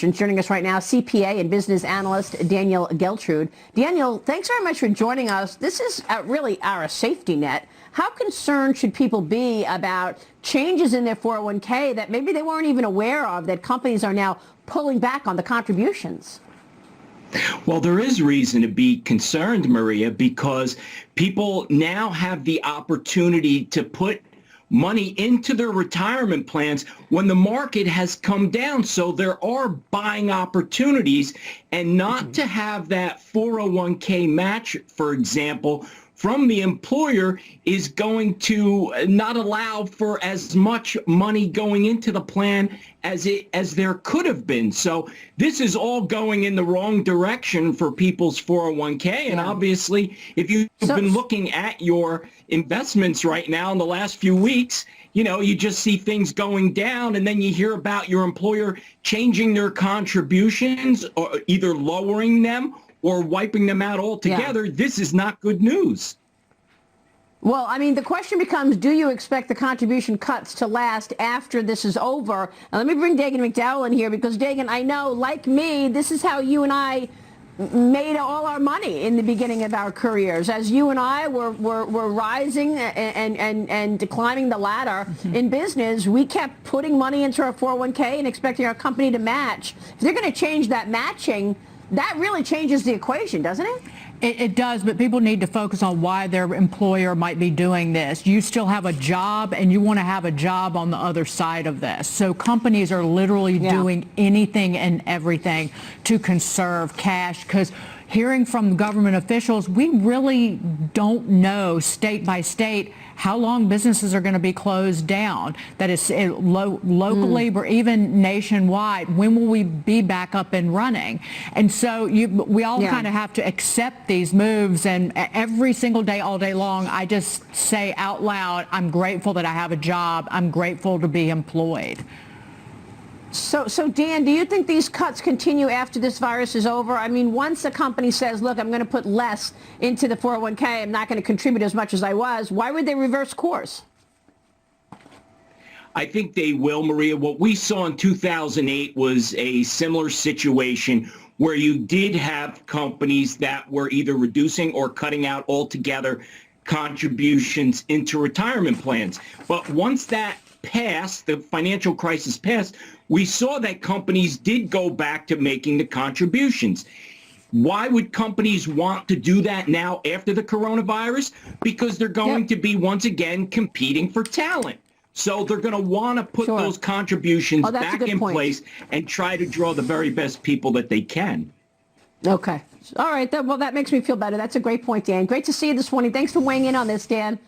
questions. Joining us right now, CPA and business analyst Daniel Geltrude. Daniel, thanks very much for joining us. This is really our safety net. How concerned should people be about changes in their 401k that maybe they weren't even aware of, that companies are now pulling back on the contributions? Well, there is reason to be concerned, Maria, because people now have the opportunity to put money into their retirement plans when the market has come down. So there are buying opportunities, and not to have that 401k match, for example, from the employer is going to not allow for as much money going into the plan as there could have been. So this is all going in the wrong direction for people's 401k. And obviously, if you've been looking at your investments right now in the last few weeks, you just see things going down, and then you hear about your employer changing their contributions or either lowering them or wiping them out altogether. This is not good news. Well, I mean, the question becomes, do you expect the contribution cuts to last after this is over? Now, let me bring Dagan McDowell in here, because, Dagan, I know, like me, this is how you and I made all our money in the beginning of our careers. As you and I were rising and climbing the ladder in business, we kept putting money into our 401k and expecting our company to match. If they're going to change that matching, that really changes the equation, doesn't it? It does, but people need to focus on why their employer might be doing this. You still have a job, and you want to have a job on the other side of this. So companies are literally doing anything and everything to conserve cash, because hearing from government officials, we really don't know state by state how long businesses are going to be closed down. That is locally or even nationwide. When will we be back up and running? And so we all kind of have to accept these moves. And every single day, all day long, I just say out loud, I'm grateful that I have a job. I'm grateful to be employed. So Dan, do you think these cuts continue after this virus is over? I mean, once a company says, look, I'm going to put less into the 401k, I'm not going to contribute as much as I was, why would they reverse course? I think they will, Maria. What we saw in 2008 was a similar situation where you did have companies that were either reducing or cutting out altogether contributions into retirement plans. But once that passed, the financial crisis passed, we saw that companies did go back to making the contributions. Why would companies want to do that now after the coronavirus? Because they're going to be, once again, competing for talent. So they're going to want to put those contributions back in place and try to draw the very best people that they can. Okay. All right. Well, that makes me feel better. That's a great point, Dan. Great to see you this morning. Thanks for weighing in on this, Dan.